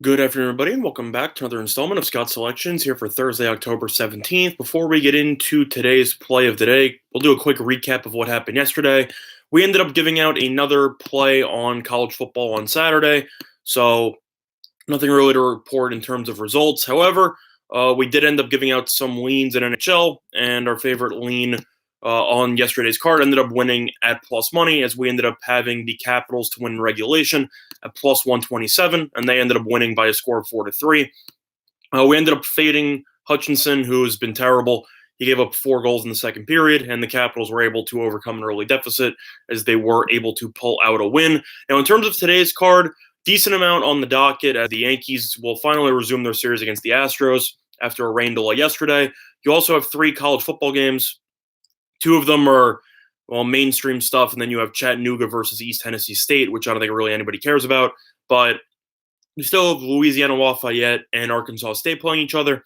Good afternoon, everybody, and welcome back to another installment of Scott Selections here for Thursday, October 17th. Before we get into today's play of the day, we'll do a quick recap of what happened yesterday. We ended up giving out another play on college football on Saturday, so nothing really to report in terms of results. However, we did end up giving out some leans in NHL, and our favorite lean on yesterday's card ended up winning at plus money, as we ended up having the Capitals to win in regulation at plus 127, and they ended up winning by a score of 4-3. We ended up fading Hutchinson, who has been terrible. He gave up 4 goals in the second period, and the Capitals were able to overcome an early deficit as they were able to pull out a win. Now, in terms of today's card, decent amount on the docket as the Yankees will finally resume their series against the Astros after a rain delay yesterday. You also have 3 college football games. 2 of them are, well, mainstream stuff, and then you have Chattanooga versus East Tennessee State, which I don't think really anybody cares about. But you still have Louisiana Lafayette and Arkansas State playing each other.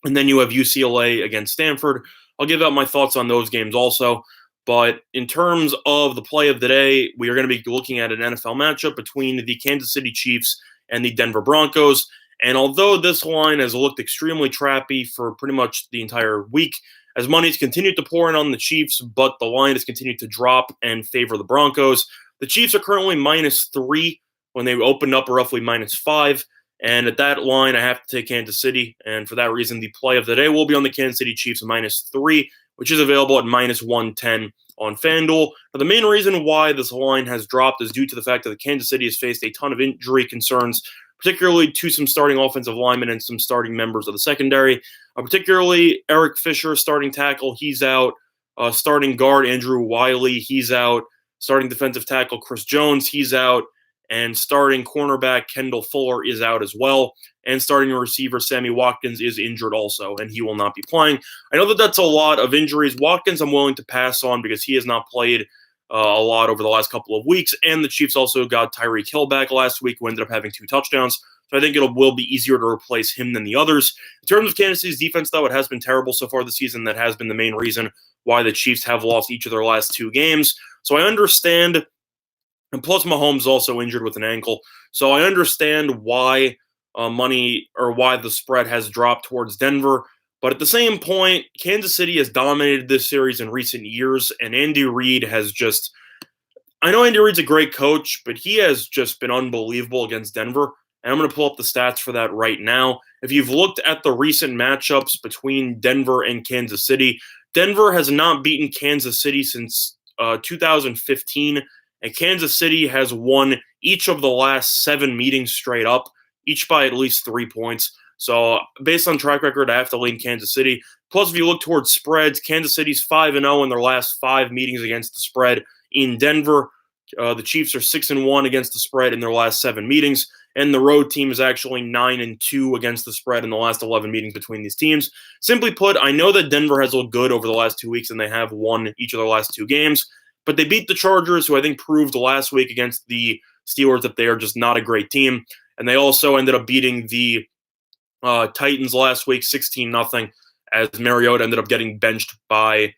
And then you have UCLA against Stanford. I'll give out my thoughts on those games also. But in terms of the play of the day, we are going to be looking at an NFL matchup between the Kansas City Chiefs and the Denver Broncos. And although this line has looked extremely trappy for pretty much the entire week, as money's continued to pour in on the Chiefs, but the line has continued to drop and favor the Broncos. The Chiefs are currently -3 when they opened up roughly -5. And at that line, I have to take Kansas City. And for that reason, the play of the day will be on the Kansas City Chiefs at -3, which is available at -110 on FanDuel. Now, the main reason why this line has dropped is due to the fact that the Kansas City has faced a ton of injury concerns, particularly to some starting offensive linemen and some starting members of the secondary. Particularly Eric Fisher, starting tackle, he's out. Starting guard Andrew Wiley, he's out. Starting defensive tackle Chris Jones, he's out. And starting cornerback Kendall Fuller is out as well. And starting receiver Sammy Watkins is injured also, and he will not be playing. I know that that's a lot of injuries. Watkins I'm willing to pass on because he has not played a lot over the last couple of weeks. And the Chiefs also got Tyreek Hill back last week, who ended up having 2 touchdowns. So I think it will be easier to replace him than the others. In terms of Kansas City's defense, though, it has been terrible so far this season. That has been the main reason why the Chiefs have lost each of their last 2 games. So I understand. And plus, Mahomes is also injured with an ankle. So I understand why why the spread has dropped towards Denver. But at the same point, Kansas City has dominated this series in recent years, and Andy Reid has just. I know Andy Reid's a great coach, but he has just been unbelievable against Denver. And I'm going to pull up the stats for that right now. If you've looked at the recent matchups between Denver and Kansas City, Denver has not beaten Kansas City since 2015. And Kansas City has won each of the last 7 meetings straight up, each by at least 3 points. So based on track record, I have to lean Kansas City. Plus, if you look towards spreads, Kansas City's 5-0 in their last 5 meetings against the spread in Denver. The Chiefs are 6-1 against the spread in their last 7 meetings. And the road team is actually 9-2 against the spread in the last 11 meetings between these teams. Simply put, I know that Denver has looked good over the last 2 weeks, and they have won each of their last 2 games. But they beat the Chargers, who I think proved last week against the Steelers that they are just not a great team. And they also ended up beating the Titans last week 16-0, as Mariota ended up getting benched for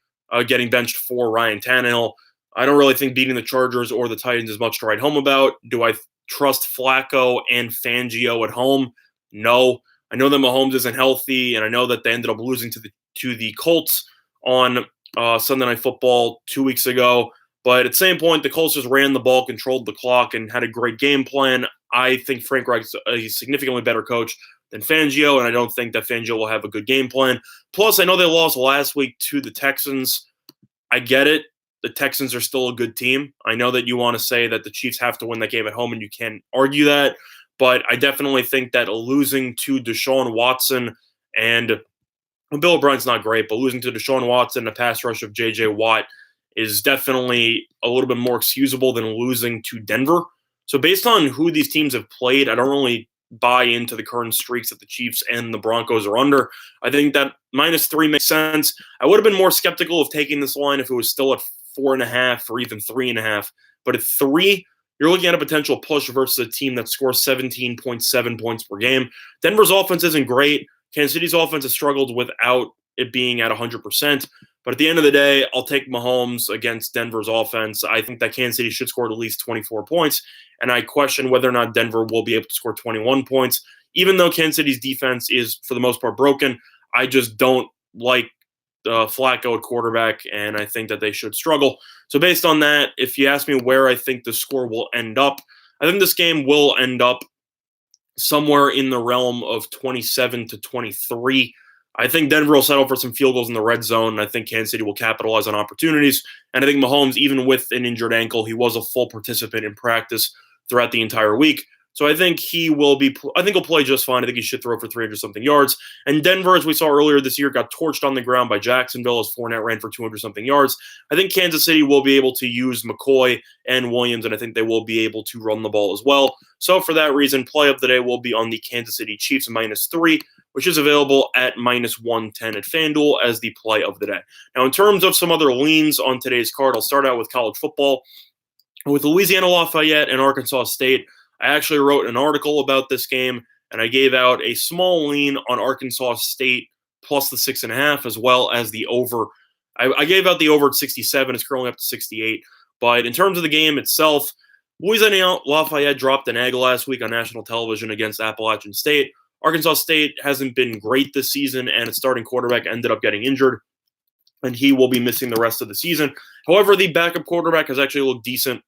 Ryan Tannehill. I don't really think beating the Chargers or the Titans is much to write home about. Do I trust Flacco and Fangio at home? No. I know that Mahomes isn't healthy, and I know that they ended up losing to the Colts on Sunday Night Football 2 weeks ago. But at the same point, the Colts just ran the ball, controlled the clock, and had a great game plan. I think Frank Reich's a significantly better coach than Fangio, and I don't think that Fangio will have a good game plan. Plus, I know they lost last week to the Texans. I get it. The Texans are still a good team. I know that you want to say that the Chiefs have to win that game at home, and you can't argue that. But I definitely think that losing to Deshaun Watson and Bill O'Brien's not great, but losing to Deshaun Watson and a pass rush of J.J. Watt is definitely a little bit more excusable than losing to Denver. So based on who these teams have played, I don't really buy into the current streaks that the Chiefs and the Broncos are under. I think that -3 makes sense. I would have been more skeptical of taking this line if it was still at 4.5 or even 3.5. But at 3, you're looking at a potential push versus a team that scores 17.7 points per game. Denver's offense isn't great. Kansas City's offense has struggled without it being at 100%. But at the end of the day, I'll take Mahomes against Denver's offense. I think that Kansas City should score at least 24 points, and I question whether or not Denver will be able to score 21 points. Even though Kansas City's defense is, for the most part, broken, I just don't like Flacco at quarterback, and I think that they should struggle. So based on that, if you ask me where I think the score will end up, I think this game will end up somewhere in the realm of 27-23. I think Denver will settle for some field goals in the red zone, and I think Kansas City will capitalize on opportunities. And I think Mahomes, even with an injured ankle, he was a full participant in practice throughout the entire week. So I think he'll play just fine. I think he should throw for 300-something yards. And Denver, as we saw earlier this year, got torched on the ground by Jacksonville as Fournette ran for 200-something yards. I think Kansas City will be able to use McCoy and Williams, and I think they will be able to run the ball as well. So for that reason, play of the day will be on the Kansas City Chiefs -3, which is available at -110 at FanDuel as the play of the day. Now, in terms of some other leans on today's card, I'll start out with college football. With Louisiana Lafayette and Arkansas State, I actually wrote an article about this game, and I gave out a small lean on Arkansas State plus the 6.5, as well as the over. I gave out the over at 67. It's currently up to 68. But in terms of the game itself, Louisiana Lafayette dropped an egg last week on national television against Appalachian State. Arkansas State hasn't been great this season, and its starting quarterback ended up getting injured, and he will be missing the rest of the season. However, the backup quarterback has actually looked decent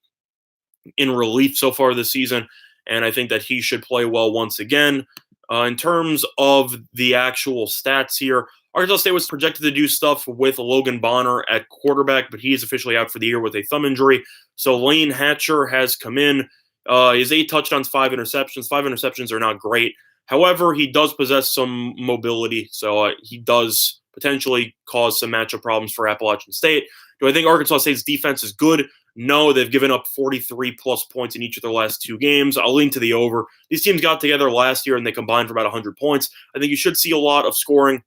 in relief so far this season, and I think that he should play well once again. In terms of the actual stats here, Arkansas State was projected to do stuff with Logan Bonner at quarterback, but he is officially out for the year with a thumb injury. So Lane Hatcher has come in. His 8 touchdowns, 5 interceptions. 5 interceptions are not great. However, he does possess some mobility, so he does potentially cause some matchup problems for Appalachian State. Do I think Arkansas State's defense is good? No, they've given up 43-plus points in each of their last 2 games. I'll lean to the over. These teams got together last year, and they combined for about 100 points. I think you should see a lot of scoring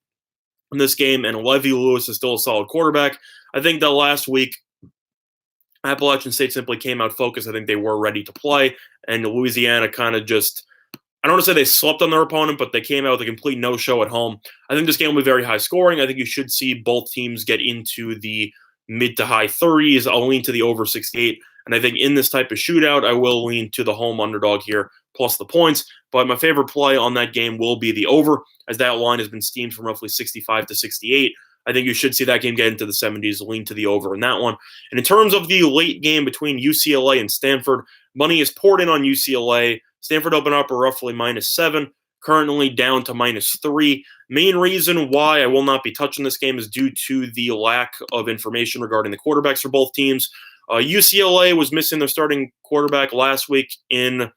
in this game, and Levy Lewis is still a solid quarterback. I think that last week, Appalachian State simply came out focused. I think they were ready to play, and Louisiana kind of just, I don't want to say they slept on their opponent, but they came out with a complete no-show at home. I think this game will be very high scoring. I think you should see both teams get into the mid to high 30s. I'll lean to the over 68. And I think in this type of shootout, I will lean to the home underdog here, plus the points. But my favorite play on that game will be the over, as that line has been steamed from roughly 65 to 68. I think you should see that game get into the 70s, lean to the over in that one. And in terms of the late game between UCLA and Stanford, money is poured in on UCLA. Stanford opened up a roughly -7, currently down to -3. Main reason why I will not be touching this game is due to the lack of information regarding the quarterbacks for both teams. UCLA was missing their starting quarterback last week in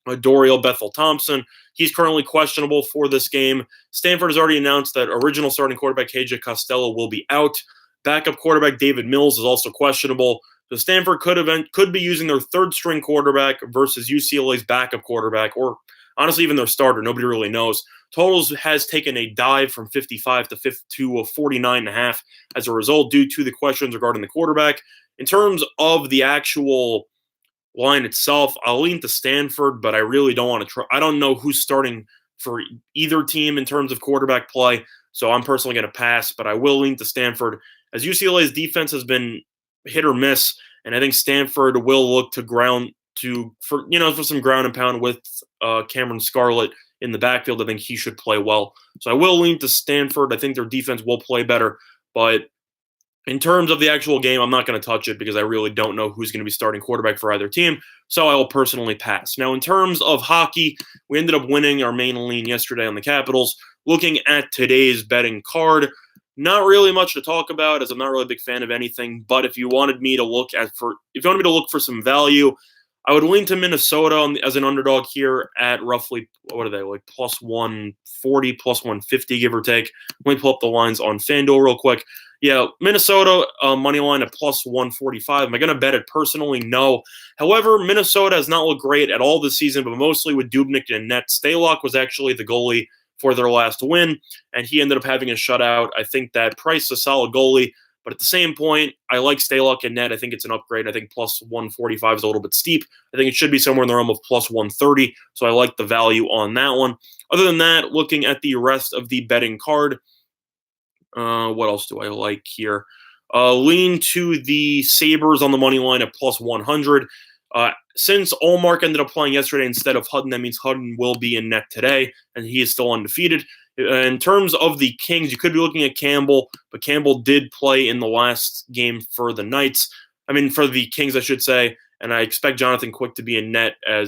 Dorial Bethel-Thompson. He's currently questionable for this game. Stanford has already announced that original starting quarterback KJ Costello will be out. Backup quarterback David Mills is also questionable. So Stanford could be using their third-string quarterback versus UCLA's backup quarterback, or honestly even their starter. Nobody really knows. Totals has taken a dive from 55 to 49.5 as a result due to the questions regarding the quarterback. In terms of the actual line itself, I'll lean to Stanford, but I really don't want to try. I don't know who's starting for either team in terms of quarterback play, so I'm personally going to pass, but I will lean to Stanford, as UCLA's defense has been hit or miss, and I think Stanford will look to for some ground and pound with Cameron Scarlett in the backfield. I think he should play well. So I will lean to Stanford. I think their defense will play better, but in terms of the actual game, I'm not going to touch it because I really don't know who's going to be starting quarterback for either team, so I will personally pass. Now, in terms of hockey, we ended up winning our main lean yesterday on the Capitals. Looking at today's betting card, not really much to talk about, as I'm not really a big fan of anything, but if you wanted me to look for some value, I would lean to Minnesota as an underdog here at roughly, what are they, like plus 140, plus 150, give or take. Let me pull up the lines on FanDuel real quick. Yeah, Minnesota money line at plus 145. Am I going to bet it personally? No. However, Minnesota has not looked great at all this season, but mostly with Dubnyk and net. Stalock was actually the goalie for their last win, and he ended up having a shutout. I think that Price is a solid goalie, but at the same point, I like Stalock and net. I think it's an upgrade. I think plus 145 is a little bit steep. I think it should be somewhere in the realm of plus 130, so I like the value on that one. Other than that, looking at the rest of the betting card, What else do I like here? Lean to the Sabres on the money line at plus 100. Since Allmark ended up playing yesterday instead of Hutton, that means Hutton will be in net today, and he is still undefeated. In terms of the Kings, you could be looking at Campbell, but Campbell did play in the last game for the Knights. For the Kings, I should say. And I expect Jonathan Quick to be in net I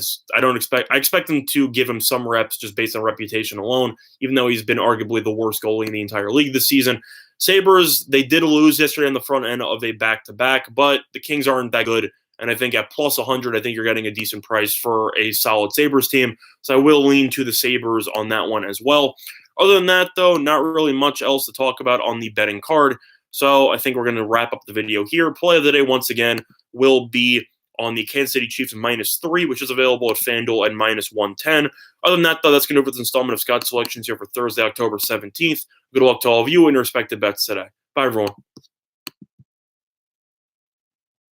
expect them to give him some reps just based on reputation alone, even though he's been arguably the worst goalie in the entire league this season. Sabres, they did lose yesterday on the front end of a back-to-back, but the Kings aren't that good. And I think at plus 100, I think you're getting a decent price for a solid Sabres team. So I will lean to the Sabres on that one as well. Other than that, though, not really much else to talk about on the betting card. So I think we're going to wrap up the video here. Play of the day, once again, will be on the Kansas City Chiefs -3, which is available at FanDuel at -110. Other than that, though, that's going to do it for this installment of Scott Selections here for Thursday, October 17th. Good luck to all of you and your respective bets today. Bye, everyone.